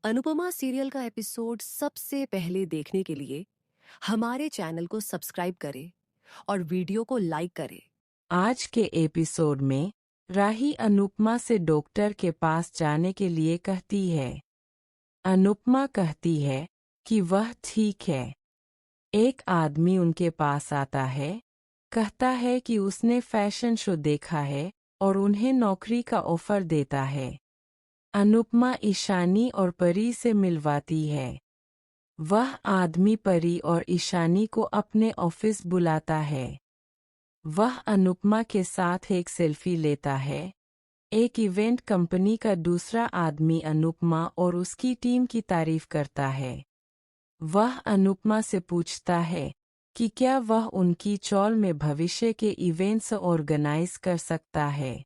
Anupama serial का episode सबसे पहले देखने के लिए हमारे चैनल को सब्सक्राइब करें और वीडियो को लाइक करें। आज के एपिसोड में राही अनुपमा से डॉक्टर के पास जाने के लिए कहती है। अनुपमा कहती है कि वह ठीक है। एक आदमी उनके पास आता है, कहता है कि उसने फैशन शो देखा है और उन्हें नौकरी का ऑफर देता है। अनुपमा ईशानी और परी से मिलवाती है। वह आदमी परी और ईशानी को अपने ऑफिस बुलाता है। वह अनुपमा के साथ एक सेल्फी लेता है। एक इवेंट कंपनी का दूसरा आदमी अनुपमा और उसकी टीम की तारीफ करता है। वह अनुपमा से पूछता है कि क्या वह उनकी चॉल में भविष्य के इवेंट्स ऑर्गेनाइज कर सकता है।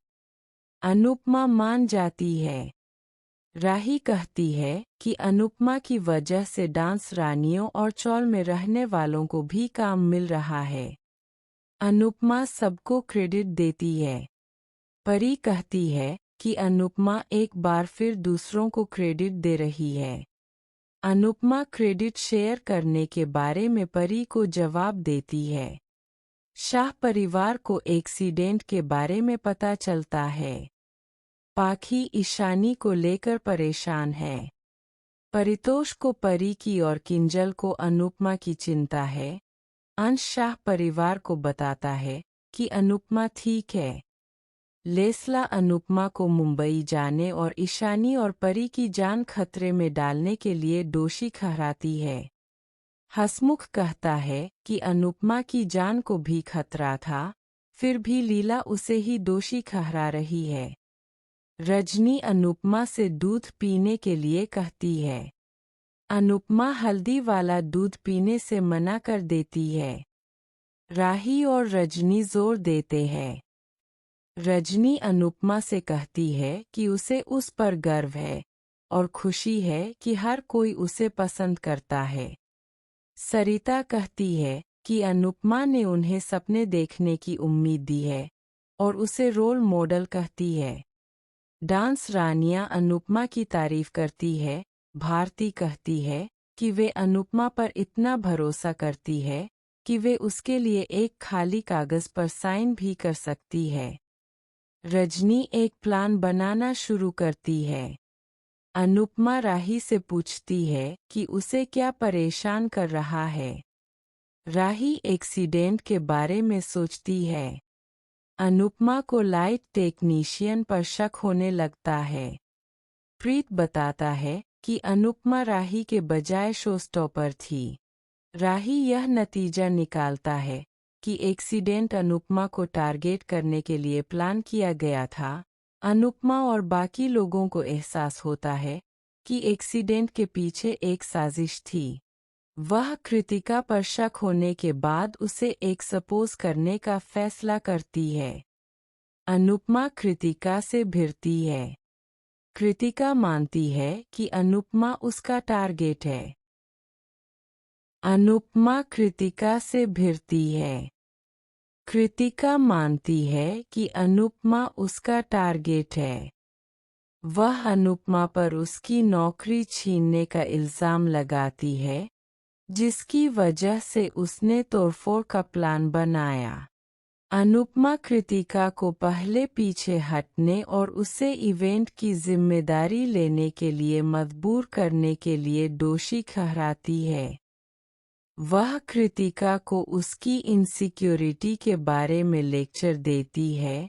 अनुपमा मान जाती है। राही कहती है कि अनुपमा की वजह से डांस रानियों और चॉल में रहने वालों को भी काम मिल रहा है। अनुपमा सबको क्रेडिट देती है। परी कहती है कि अनुपमा एक बार फिर दूसरों को क्रेडिट दे रही है। अनुपमा क्रेडिट शेयर करने के बारे में परी को जवाब देती है। शाह परिवार को एक्सीडेंट के बारे में पता चलता है। पाखी ईशानी को लेकर परेशान है। परितोष को परी की और किंजल को अनुपमा की चिंता है। अंश शाह परिवार को बताता है कि अनुपमा ठीक है। लेस्ला अनुपमा को मुंबई जाने और ईशानी और परी की जान खतरे में डालने के लिए दोषी ठहराती है। हसमुख कहता है कि अनुपमा की जान को भी खतरा था, फिर भी लीला उसे ही दोषी ठहरा रही है। रजनी अनुपमा से दूध पीने के लिए कहती है। अनुपमा हल्दी वाला दूध पीने से मना कर देती है। राही और रजनी जोर देते हैं। रजनी अनुपमा से कहती है कि उसे उस पर गर्व है और खुशी है कि हर कोई उसे पसंद करता है। सरिता कहती है कि अनुपमा ने उन्हें सपने देखने की उम्मीद दी है और उसे रोल मॉडल कहती है। डांस रानियां अनुपमा की तारीफ करती है। भारती कहती है कि वे अनुपमा पर इतना भरोसा करती है कि वे उसके लिए एक खाली कागज पर साइन भी कर सकती है। रजनी एक प्लान बनाना शुरू करती है। अनुपमा राही से पूछती है कि उसे क्या परेशान कर रहा है। राही एक्सीडेंट के बारे में सोचती है। अनुपमा को लाइट टेक्नीशियन पर शक होने लगता है। प्रीत बताता है कि अनुपमा राही के बजाय शो स्टॉपर थी। राही यह नतीजा निकालता है कि एक्सीडेंट अनुपमा को टारगेट करने के लिए प्लान किया गया था। अनुपमा और बाकी लोगों को एहसास होता है कि एक्सीडेंट के पीछे एक साजिश थी। वह कृतिका पर शक होने के बाद उसे एक्सपोज करने का फैसला करती है। अनुपमा कृतिका से भिड़ती है। कृतिका मानती है कि अनुपमा उसका टारगेट है। अनुपमा कृतिका से भिड़ती है। कृतिका मानती है कि अनुपमा उसका टारगेट है। वह अनुपमा पर उसकी नौकरी छीनने का इल्ज़ाम लगाती है, जिसकी वजह से उसने तोड़फोड़ का प्लान बनाया। अनुपमा कृतिका को पहले पीछे हटने और उसे इवेंट की जिम्मेदारी लेने के लिए मजबूर करने के लिए दोषी ठहराती है। वह कृतिका को उसकी इनसिक्योरिटी के बारे में लेक्चर देती है।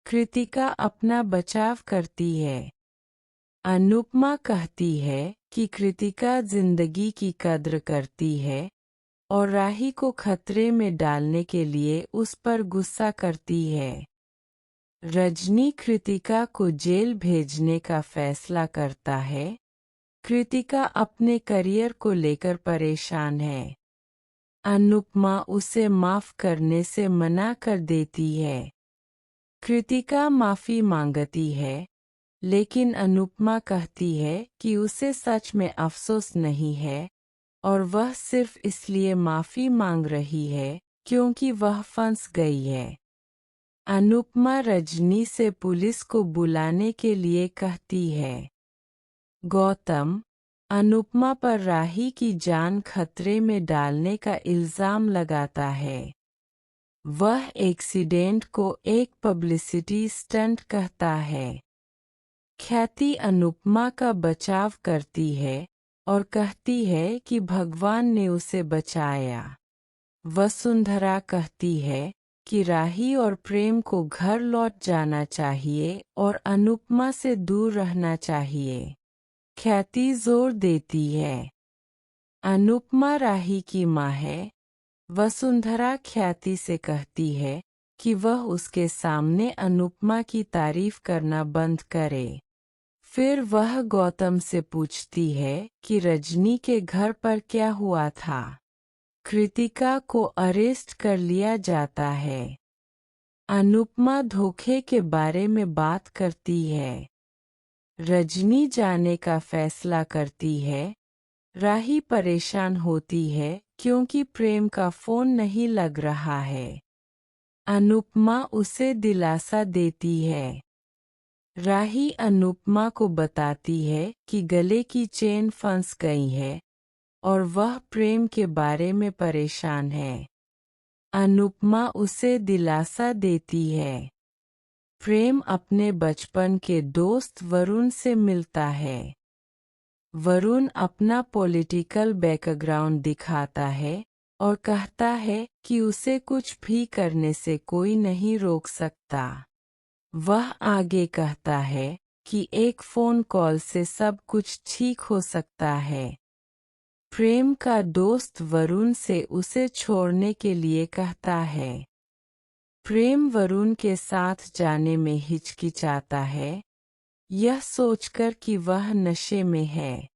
कृतिका अपना बचाव करती है। अनुपमा कहती है कि कृतिका जिंदगी की कद्र करती है और राही को खतरे में डालने के लिए उस पर गुस्सा करती है। रजनी कृतिका को जेल भेजने का फैसला करता है। कृतिका अपने करियर को लेकर परेशान है। अनुपमा उसे माफ करने से मना कर देती है। कृतिका माफी मांगती है, लेकिन अनुपमा कहती है कि उसे सच में अफसोस नहीं है और वह सिर्फ इसलिए माफी मांग रही है क्योंकि वह फंस गई है। अनुपमा रजनी से पुलिस को बुलाने के लिए कहती है। गौतम, अनुपमा पर राही की जान खतरे में डालने का इल्ज़ाम लगाता है। वह एक्सीडेंट को एक पब्लिसिटी स्टंट कहता है। ख्याति अनुपमा का बचाव करती है और कहती है कि भगवान ने उसे बचाया। वसुंधरा कहती है कि राही और प्रेम को घर लौट जाना चाहिए और अनुपमा से दूर रहना चाहिए। ख्याति जोर देती है। अनुपमा राही की माँ है। वसुंधरा ख्याति से कहती है कि वह उसके सामने अनुपमा की तारीफ करना बंद करे। फिर वह गौतम से पूछती है कि रजनी के घर पर क्या हुआ था। कृतिका को अरेस्ट कर लिया जाता है। अनुपमा धोखे के बारे में बात करती है। रजनी जाने का फैसला करती है। राही परेशान होती है क्योंकि प्रेम का फोन नहीं लग रहा है। अनुपमा उसे दिलासा देती है। राही अनुपमा को बताती है कि गले की चेन फंस गई है और वह प्रेम के बारे में परेशान है। अनुपमा उसे दिलासा देती है। प्रेम अपने बचपन के दोस्त वरुण से मिलता है। वरुण अपना पॉलिटिकल बैकग्राउंड दिखाता है और कहता है कि उसे कुछ भी करने से कोई नहीं रोक सकता। वह आगे कहता है कि एक फ़ोन कॉल से सब कुछ ठीक हो सकता है। प्रेम का दोस्त वरुण से उसे छोड़ने के लिए कहता है। प्रेम वरुण के साथ जाने में हिचकिचाता है, यह सोचकर कि वह नशे में है।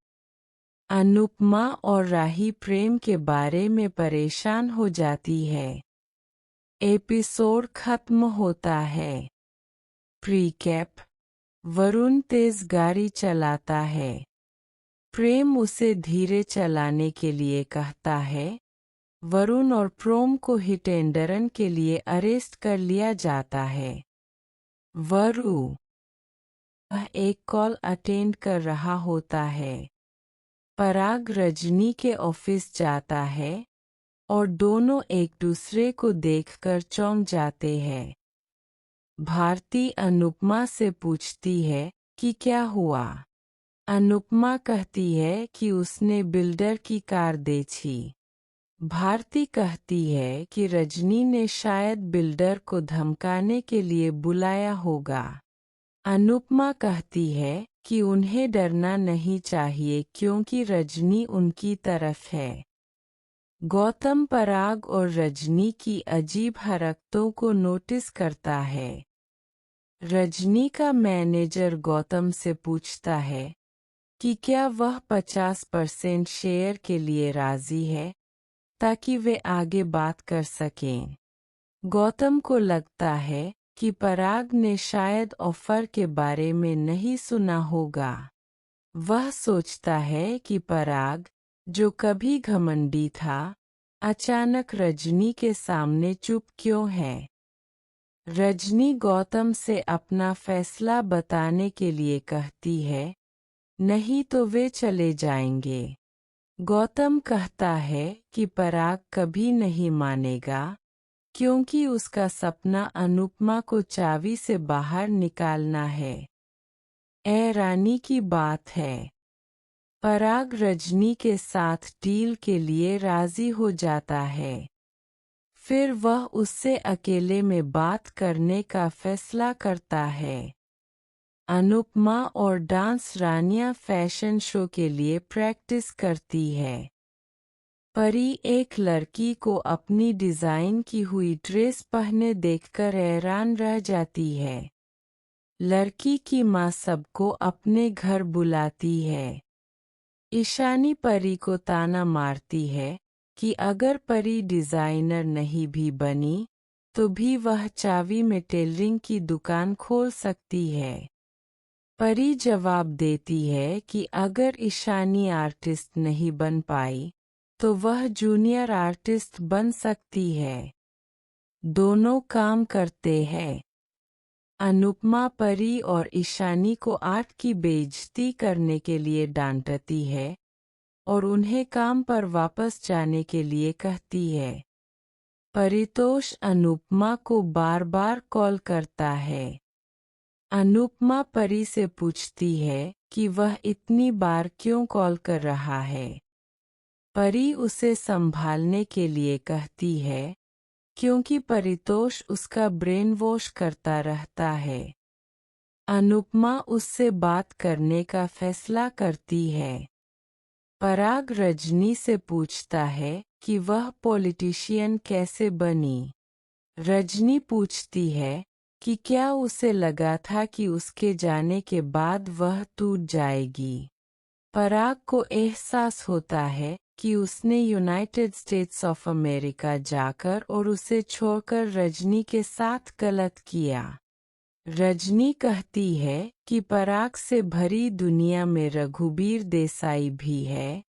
अनुपमा और राही प्रेम के बारे में परेशान हो जाती है। एपिसोड खत्म होता है। प्रीकैप। वरुण तेज गाड़ी चलाता है। प्रेम उसे धीरे चलाने के लिए कहता है। वरुण और प्रोम को हिट एंड रन के लिए अरेस्ट कर लिया जाता है। वरुण एक कॉल अटेंड कर रहा होता है। पराग रजनी के ऑफिस जाता है और दोनों एक दूसरे को देखकर चौंक जाते हैं। भारती अनुपमा से पूछती है कि क्या हुआ। अनुपमा कहती है कि उसने बिल्डर की कार देखी। भारती कहती है कि रजनी ने शायद बिल्डर को धमकाने के लिए बुलाया होगा। अनुपमा कहती है कि उन्हें डरना नहीं चाहिए क्योंकि रजनी उनकी तरफ है। गौतम पराग और रजनी की अजीब हरकतों को नोटिस करता है। रजनी का मैनेजर गौतम से पूछता है कि क्या वह 50% शेयर के लिए राजी है ताकि वे आगे बात कर सकें। गौतम को लगता है कि पराग ने शायद ऑफर के बारे में नहीं सुना होगा। वह सोचता है कि पराग, जो कभी घमंडी था, अचानक रजनी के सामने चुप क्यों है। रजनी गौतम से अपना फैसला बताने के लिए कहती है, नहीं तो वे चले जाएंगे। गौतम कहता है कि पराग कभी नहीं मानेगा क्योंकि उसका सपना अनुपमा को चाबी से बाहर निकालना है। ए रानी की बात है। पराग रजनी के साथ डील के लिए राजी हो जाता है। फिर वह उससे अकेले में बात करने का फैसला करता है। अनुपमा और डांस रानियां फैशन शो के लिए प्रैक्टिस करती है। परी एक लड़की को अपनी डिज़ाइन की हुई ड्रेस पहने देखकर हैरान रह जाती है। लड़की की माँ सबको अपने घर बुलाती है। ईशानी परी को ताना मारती है कि अगर परी डिज़ाइनर नहीं भी बनी तो भी वह चाबी में टेलरिंग की दुकान खोल सकती है। परी जवाब देती है कि अगर ईशानी आर्टिस्ट नहीं बन पाई तो वह जूनियर आर्टिस्ट बन सकती है। दोनों काम करते हैं। अनुपमा परी और ईशानी को आर्ट की बेइज्जती करने के लिए डांटती है और उन्हें काम पर वापस जाने के लिए कहती है। परितोष अनुपमा को बार बार कॉल करता है। अनुपमा परी से पूछती है कि वह इतनी बार क्यों कॉल कर रहा है। परी उसे संभालने के लिए कहती है क्योंकि परितोष उसका ब्रेन वॉश करता रहता है। अनुपमा उससे बात करने का फैसला करती है। पराग रजनी से पूछता है कि वह पॉलिटिशियन कैसे बनी। रजनी पूछती है कि क्या उसे लगा था कि उसके जाने के बाद वह टूट जाएगी। पराग को एहसास होता है कि उसने यूनाइटेड स्टेट्स ऑफ अमेरिका जाकर और उसे छोड़कर रजनी के साथ गलत किया। रजनी कहती है कि पराग से भरी दुनिया में रघुबीर देसाई भी है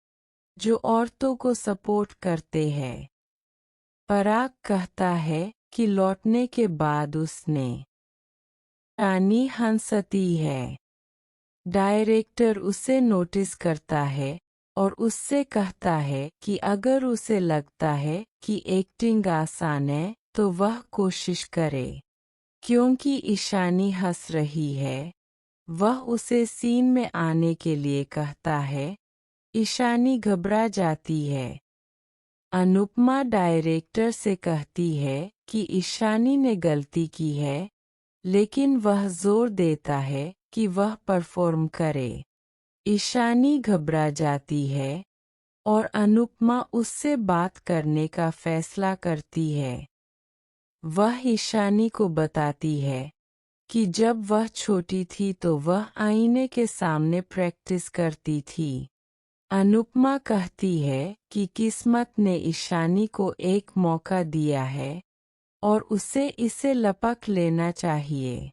जो औरतों को सपोर्ट करते हैं। पराग कहता है कि लौटने के बाद उसने रानी हंसती है। डायरेक्टर उसे नोटिस करता है और उससे कहता है कि अगर उसे लगता है कि एक्टिंग आसान है तो वह कोशिश करे। क्योंकि ईशानी हंस रही है, वह उसे सीन में आने के लिए कहता है। ईशानी घबरा जाती है। अनुपमा डायरेक्टर से कहती है कि ईशानी ने गलती की है, लेकिन वह जोर देता है कि वह परफॉर्म करे। ईशानी घबरा जाती है और अनुपमा उससे बात करने का फैसला करती है। वह ईशानी को बताती है कि जब वह छोटी थी तो वह आईने के सामने प्रैक्टिस करती थी। अनुपमा कहती है कि किस्मत ने ईशानी को एक मौका दिया है और उसे इसे लपक लेना चाहिए।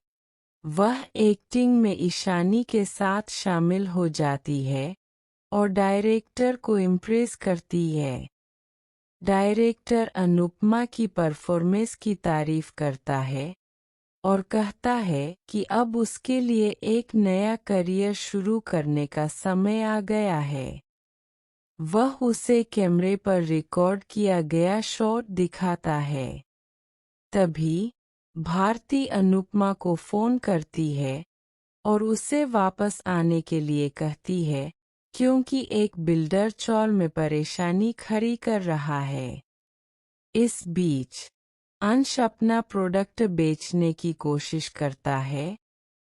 वह एक्टिंग में ईशानी के साथ शामिल हो जाती है और डायरेक्टर को इम्प्रेस करती है। डायरेक्टर अनुपमा की परफॉर्मेंस की तारीफ करता है और कहता है कि अब उसके लिए एक नया करियर शुरू करने का समय आ गया है। वह उसे कैमरे पर रिकॉर्ड किया गया शॉट दिखाता है। तभी भारती अनुपमा को फ़ोन करती है और उसे वापस आने के लिए कहती है क्योंकि एक बिल्डर चौल में परेशानी खड़ी कर रहा है। इस बीच अंश अपना प्रोडक्ट बेचने की कोशिश करता है,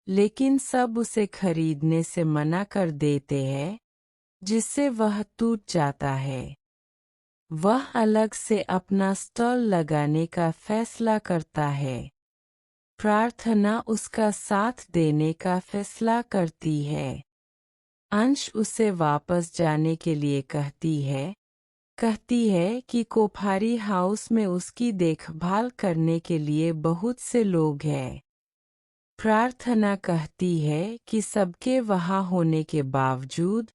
लेकिन सब उसे खरीदने से मना कर देते हैं, जिससे वह टूट जाता है। वह अलग से अपना स्टॉल लगाने का फैसला करता है। प्रार्थना उसका साथ देने का फैसला करती है। अंश उसे वापस जाने के लिए कहती है कि कोठारी हाउस में उसकी देखभाल करने के लिए बहुत से लोग हैं। प्रार्थना कहती है कि सबके वहाँ होने के बावजूद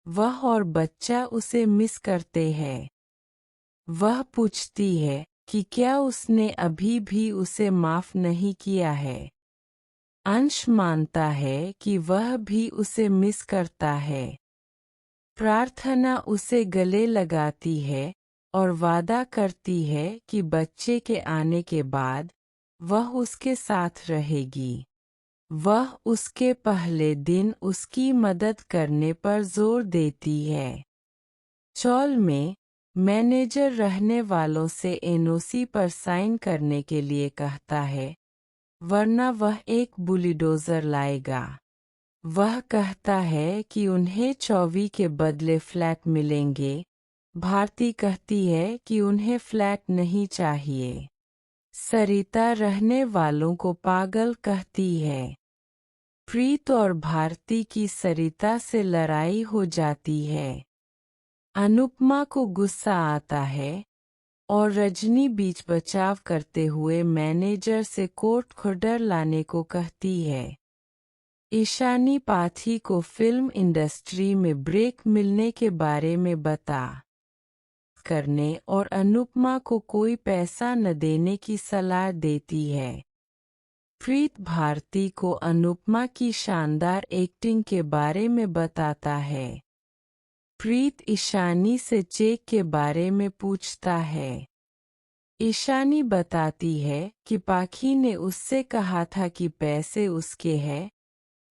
वह और बच्चा उसे मिस करते हैं। वह पूछती है कि क्या उसने अभी भी उसे माफ नहीं किया है। अंश मानता है कि वह भी उसे मिस करता है। प्रार्थना उसे गले लगाती है और वादा करती है कि बच्चे के आने के बाद वह उसके साथ रहेगी। वह उसके पहले दिन उसकी मदद करने पर जोर देती है। चौल में मैनेजर रहने वालों से एनओसी पर साइन करने के लिए कहता है, वरना वह एक बुलडोजर लाएगा। वह कहता है कि उन्हें 24 के बदले फ्लैट मिलेंगे। भारती कहती है कि उन्हें फ्लैट नहीं चाहिए। सरिता रहने वालों को पागल कहती है। प्रीत और भारती की सरिता से लड़ाई हो जाती है। अनुपमा को गुस्सा आता है और रजनी बीच बचाव करते हुए मैनेजर से कोर्ट ऑर्डर लाने को कहती है। ईशानी पाठी को फिल्म इंडस्ट्री में ब्रेक मिलने के बारे में बता करने और अनुपमा को कोई पैसा न देने की सलाह देती है। प्रीत भारती को अनुपमा की शानदार एक्टिंग के बारे में बताता है। प्रीत ईशानी से चेक के बारे में पूछता है। ईशानी बताती है कि पाखी ने उससे कहा था कि पैसे उसके हैं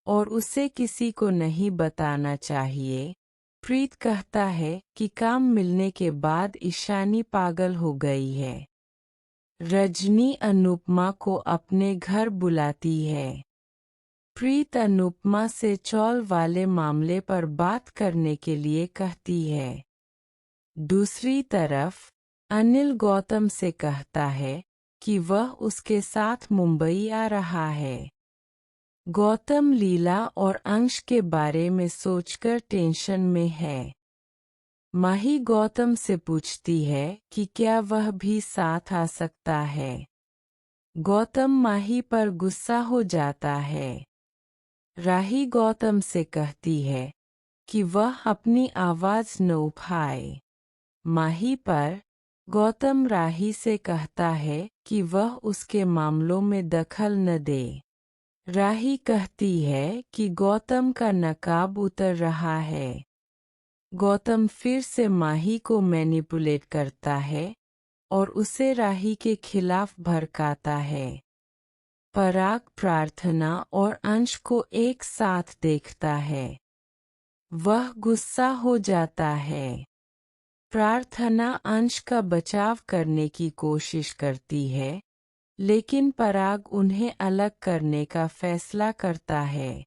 और उसे किसी को नहीं बताना चाहिए। प्रीत कहता है कि काम मिलने के बाद ईशानी पागल हो गई है। रजनी अनुपमा को अपने घर बुलाती है। प्रीत अनुपमा से चौल वाले मामले पर बात करने के लिए कहती है। दूसरी तरफ अनिल गौतम से कहता है कि वह उसके साथ मुंबई आ रहा है। गौतम लीला और अंश के बारे में सोचकर टेंशन में है। माही गौतम से पूछती है कि क्या वह भी साथ आ सकता है। गौतम माही पर गुस्सा हो जाता है। राही गौतम से कहती है कि वह अपनी आवाज़ न उठाए। माही पर गौतम राही से कहता है कि वह उसके मामलों में दखल न दे। राही कहती है कि गौतम का नकाब उतर रहा है। गौतम फिर से माही को मैनिपुलेट करता है और उसे राही के खिलाफ भड़काता है। पराग प्रार्थना और अंश को एक साथ देखता है। वह गुस्सा हो जाता है। प्रार्थना अंश का बचाव करने की कोशिश करती है, लेकिन पराग उन्हें अलग करने का फैसला करता है।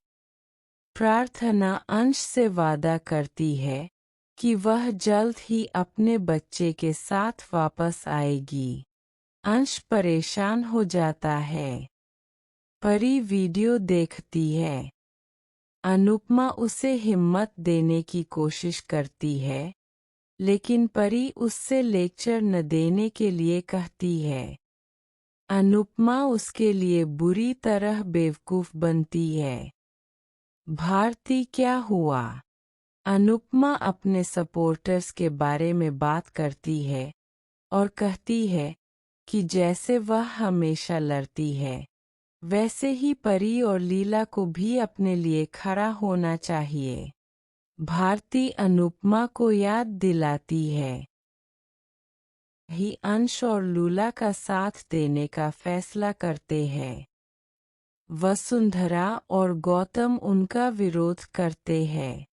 प्रार्थना अंश से वादा करती है कि वह जल्द ही अपने बच्चे के साथ वापस आएगी। अंश परेशान हो जाता है। परी वीडियो देखती है। अनुपमा उसे हिम्मत देने की कोशिश करती है, लेकिन परी उससे लेक्चर न देने के लिए कहती है। अनुपमा उसके लिए बुरी तरह बेवकूफ़ बनती है। भारती क्या हुआ? अनुपमा अपने सपोर्टर्स के बारे में बात करती है और कहती है कि जैसे वह हमेशा लड़ती है, वैसे ही परी और लीला को भी अपने लिए खड़ा होना चाहिए। भारती अनुपमा को याद दिलाती है। ही अंश और लूला का साथ देने का फैसला करते हैं। वसुंधरा और गौतम उनका विरोध करते हैं।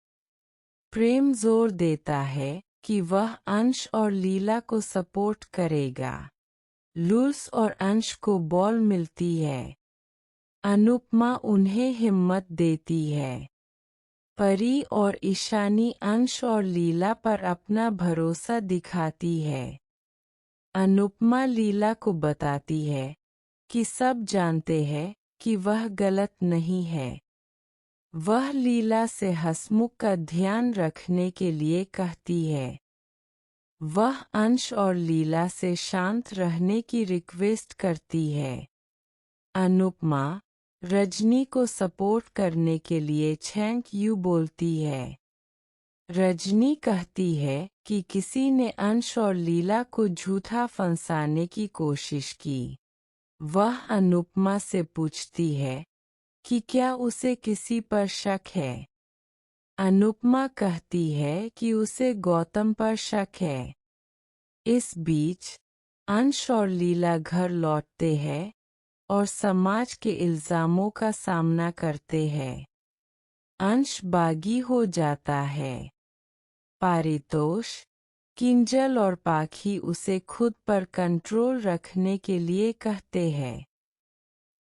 प्रेम जोर देता है कि वह अंश और लीला को सपोर्ट करेगा। लुल्स और अंश को बॉल मिलती है। अनुपमा उन्हें हिम्मत देती है। परी और ईशानी अंश और लीला पर अपना भरोसा दिखाती है। अनुपमा लीला को बताती है कि सब जानते हैं कि वह गलत नहीं है। वह लीला से हंसमुख का ध्यान रखने के लिए कहती है। वह अंश और लीला से शांत रहने की रिक्वेस्ट करती है। अनुपमा रजनी को सपोर्ट करने के लिए थैंक यू बोलती है। रजनी कहती है कि किसी ने अंश और लीला को झूठा फंसाने की कोशिश की। वह अनुपमा से पूछती है कि क्या उसे किसी पर शक है। अनुपमा कहती है कि उसे गौतम पर शक है। इस बीच अंश और लीला घर लौटते हैं और समाज के इल्ज़ामों का सामना करते हैं। अंश बागी हो जाता है। पारितोष, किंजल और पाखी उसे खुद पर कंट्रोल रखने के लिए कहते हैं।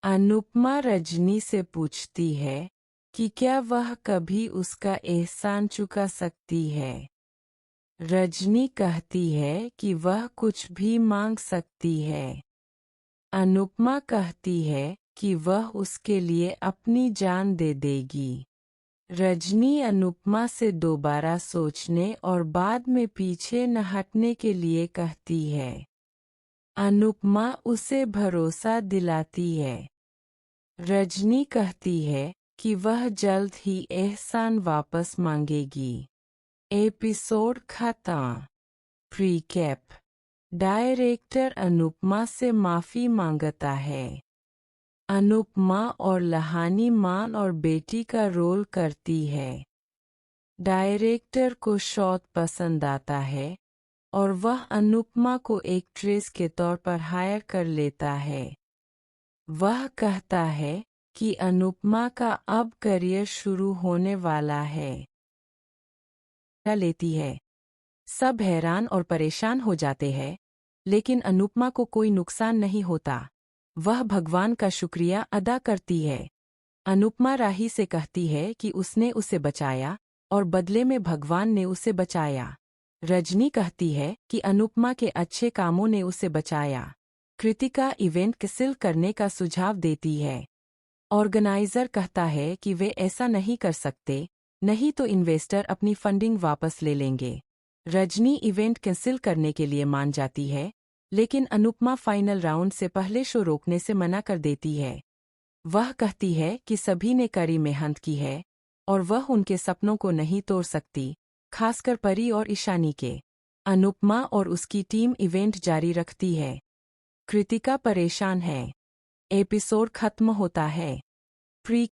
अनुपमा रजनी से पूछती है कि क्या वह कभी उसका एहसान चुका सकती है। रजनी कहती है कि वह कुछ भी मांग सकती है। अनुपमा कहती है कि वह उसके लिए अपनी जान दे देगी। रजनी अनुपमा से दोबारा सोचने और बाद में पीछे न हटने के लिए कहती है। अनुपमा उसे भरोसा दिलाती है। रजनी कहती है कि वह जल्द ही एहसान वापस मांगेगी। एपिसोड खत्म। प्रीकैप। डायरेक्टर अनुपमा से माफ़ी मांगता है। अनुपमा और लहानी मां और बेटी का रोल करती है। डायरेक्टर को शॉट पसंद आता है और वह अनुपमा को एक्ट्रेस के तौर पर हायर कर लेता है। वह कहता है कि अनुपमा का अब करियर शुरू होने वाला है। लेती है। सब हैरान और परेशान हो जाते हैं, लेकिन अनुपमा को कोई नुकसान नहीं होता। वह भगवान का शुक्रिया अदा करती है। अनुपमा राही से कहती है कि उसने उसे बचाया और बदले में भगवान ने उसे बचाया। रजनी कहती है कि अनुपमा के अच्छे कामों ने उसे बचाया। कृतिका इवेंट कैंसिल करने का सुझाव देती है। ऑर्गेनाइजर कहता है कि वे ऐसा नहीं कर सकते, नहीं तो इन्वेस्टर अपनी फंडिंग वापस ले लेंगे। रजनी इवेंट कैंसिल करने के लिए मान जाती है, लेकिन अनुपमा फाइनल राउंड से पहले शो रोकने से मना कर देती है। वह कहती है कि सभी ने कड़ी मेहनत की है और वह उनके सपनों को नहीं तोड़ सकती, खासकर परी और ईशानी के। अनुपमा और उसकी टीम इवेंट जारी रखती है। कृतिका परेशान है। एपिसोड खत्म होता है। प्री